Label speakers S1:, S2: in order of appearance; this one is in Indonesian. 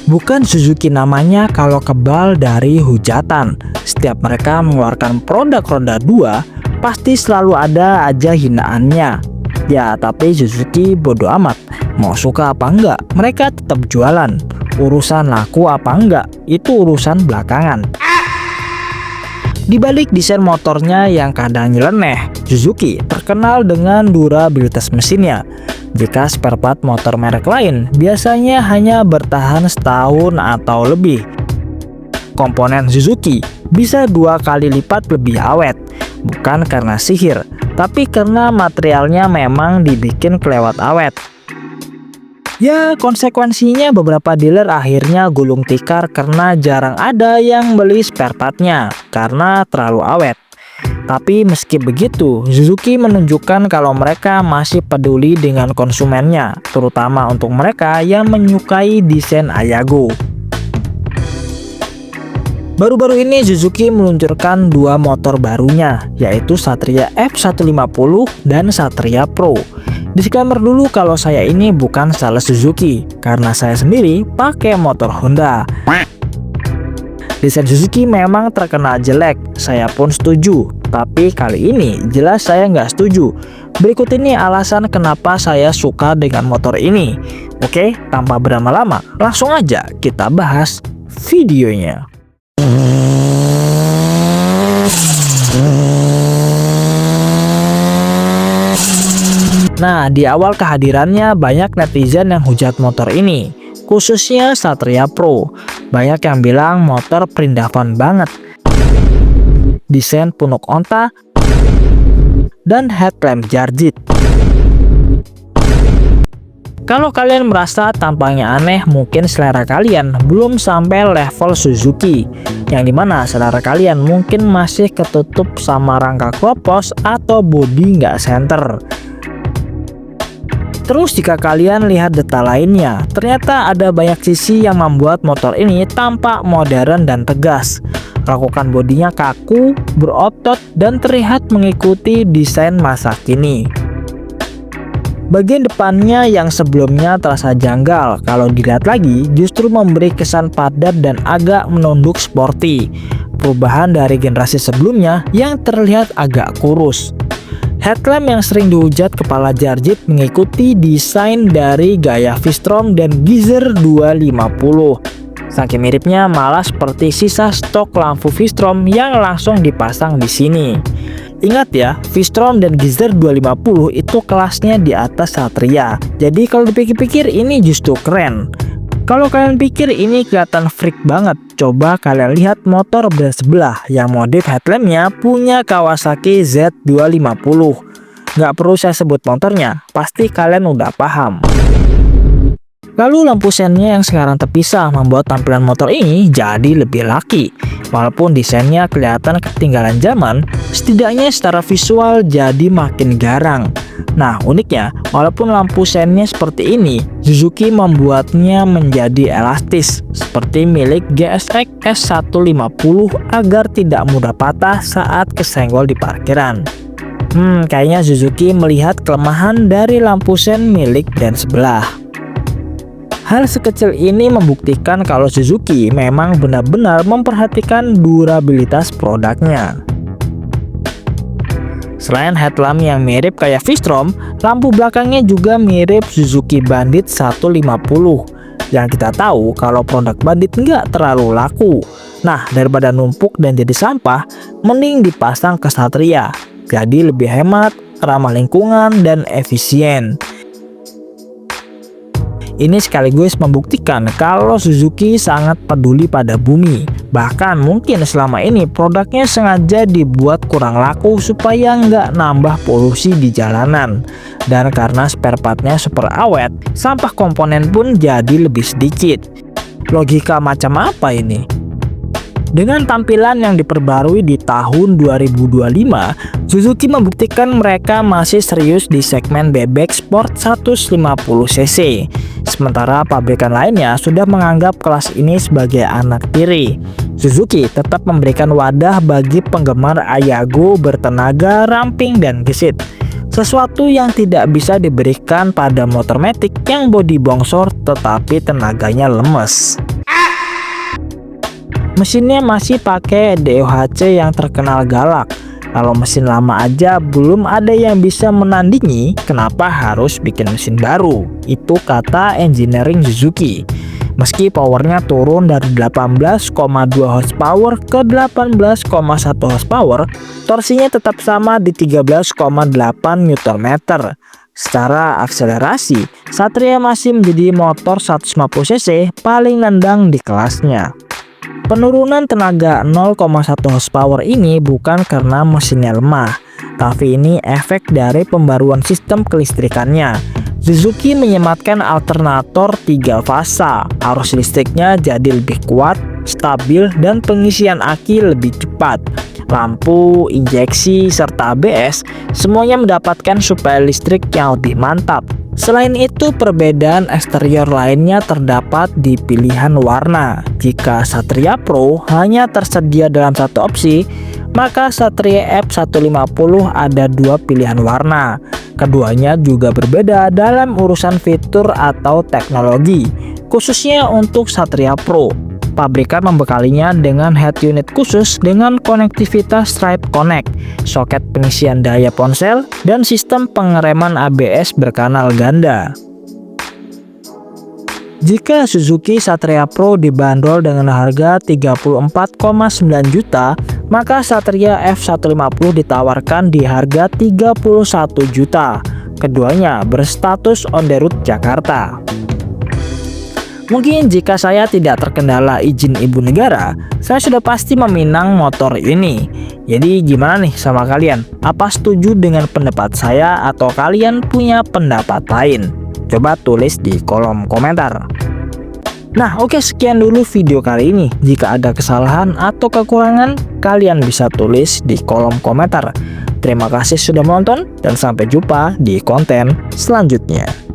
S1: Bukan Suzuki namanya kalau kebal dari hujatan. Setiap mereka mengeluarkan produk roda 2, pasti selalu ada aja hinaannya. Ya, tapi Suzuki bodo amat. Mau suka apa enggak, mereka tetap jualan. Urusan laku apa enggak, itu urusan belakangan. Di balik desain motornya yang kadang nyeleneh, Suzuki terkenal dengan durabilitas mesinnya. Jika spare part motor merek lain biasanya hanya bertahan setahun atau lebih, komponen Suzuki bisa 2 kali lipat lebih awet. Bukan karena sihir, tapi karena materialnya memang dibikin kelewat awet. Ya, konsekuensinya beberapa dealer akhirnya gulung tikar karena jarang ada yang beli spare partnya karena terlalu awet. Tapi meski begitu, Suzuki menunjukkan kalau mereka masih peduli dengan konsumennya, terutama untuk mereka yang menyukai desain Ayago. Baru-baru ini Suzuki meluncurkan 2 motor barunya, yaitu Satria F150 dan Satria Pro. Disclaimer dulu kalau saya ini bukan sales Suzuki, karena saya sendiri pakai motor Honda. Desain Suzuki memang terkenal jelek, saya pun setuju. Tapi kali ini jelas saya nggak setuju. Berikut ini alasan kenapa saya suka dengan motor ini. Oke, tanpa berlama-lama, langsung aja kita bahas videonya. Nah, di awal kehadirannya banyak netizen yang hujat motor ini, khususnya Satria Pro. Banyak yang bilang motor perindavan banget, desain punuk onta, dan headlamp jarjit. Kalau kalian merasa tampangnya aneh, mungkin selera kalian belum sampai level Suzuki, yang dimana selera kalian mungkin masih ketutup sama rangka kropos atau bodi nggak center. Terus jika kalian lihat detail lainnya, ternyata ada banyak sisi yang membuat motor ini tampak modern dan tegas. Rakukan bodinya kaku, berotot, dan terlihat mengikuti desain masa kini. Bagian depannya yang sebelumnya terasa janggal, kalau dilihat lagi justru memberi kesan padat dan agak menunduk sporty. Perubahan dari generasi sebelumnya yang terlihat agak kurus. Headlamp yang sering dihujat kepala jarjit mengikuti desain dari gaya V-Strom dan Gixxer 250. Saking miripnya malah seperti sisa stok lampu V-Strom yang langsung dipasang di sini. Ingat ya, V-Strom dan Gixxer 250 itu kelasnya di atas Satria. Jadi kalau dipikir-pikir ini justru keren. Kalau kalian pikir ini kelihatan freak banget, coba kalian lihat motor brand sebelah yang modif headlampnya punya Kawasaki Z250. Nggak perlu saya sebut motornya, pasti kalian udah paham. Lalu lampu sennya yang sekarang terpisah membuat tampilan motor ini jadi lebih laki. Walaupun desainnya kelihatan ketinggalan zaman, setidaknya secara visual jadi makin garang. Nah, uniknya, walaupun lampu sennya seperti ini, Suzuki membuatnya menjadi elastis seperti milik GSX S150 agar tidak mudah patah saat kesenggol di parkiran. Kayaknya Suzuki melihat kelemahan dari lampu sen milik brand sebelah. Hal sekecil ini membuktikan kalau Suzuki memang benar-benar memperhatikan durabilitas produknya. Selain headlamp yang mirip kayak V-Strom, lampu belakangnya juga mirip Suzuki Bandit 150. Yang kita tahu kalau produk Bandit nggak terlalu laku. Nah, daripada numpuk dan jadi sampah, mending dipasang ke Satria. Jadi lebih hemat, ramah lingkungan, dan efisien. Ini sekaligus membuktikan kalau Suzuki sangat peduli pada bumi. Bahkan mungkin selama ini produknya sengaja dibuat kurang laku supaya nggak nambah polusi di jalanan. Dan karena spare partnya super awet, sampah komponen pun jadi lebih sedikit. Logika macam apa ini? Dengan tampilan yang diperbarui di tahun 2025, Suzuki membuktikan mereka masih serius di segmen bebek sport 150cc. Sementara pabrikan lainnya sudah menganggap kelas ini sebagai anak tiri. Suzuki tetap memberikan wadah bagi penggemar Ayago bertenaga ramping dan gesit. Sesuatu yang tidak bisa diberikan pada motor matic yang bodi bongsor tetapi tenaganya lemes. Mesinnya masih pakai DOHC yang terkenal galak. Kalau mesin lama aja belum ada yang bisa menandingi, kenapa harus bikin mesin baru? Itu kata engineering Suzuki. Meski powernya turun dari 18,2 horsepower ke 18,1 horsepower, torsinya tetap sama di 13,8 Nm. Secara akselerasi, Satria masih menjadi motor 150 cc paling nendang di kelasnya. Penurunan tenaga 0,1 horsepower ini bukan karena mesinnya lemah, tapi ini efek dari pembaruan sistem kelistrikannya. Suzuki menyematkan alternator 3 fasa, arus listriknya jadi lebih kuat, stabil, dan pengisian aki lebih cepat. Lampu, injeksi, serta ABS semuanya mendapatkan suplai listrik yang lebih mantap. Selain itu, perbedaan eksterior lainnya terdapat di pilihan warna. Jika Satria Pro hanya tersedia dalam satu opsi, maka Satria F150 ada 2 pilihan warna. Keduanya juga berbeda dalam urusan fitur atau teknologi, khususnya untuk Satria Pro. Pabrikan membekalinya dengan head unit khusus dengan konektivitas Stripe Connect, soket pengisian daya ponsel, dan sistem pengereman ABS berkanal ganda. Jika Suzuki Satria Pro dibanderol dengan harga 34,9 juta, maka Satria F150 ditawarkan di harga 31 juta. Keduanya berstatus on the road Jakarta. Mungkin jika saya tidak terkendala izin ibu negara, saya sudah pasti meminang motor ini. Jadi gimana nih sama kalian? Apa setuju dengan pendapat saya atau kalian punya pendapat lain? Coba tulis di kolom komentar. Nah oke, sekian dulu video kali ini. Jika ada kesalahan atau kekurangan, kalian bisa tulis di kolom komentar. Terima kasih sudah menonton dan sampai jumpa di konten selanjutnya.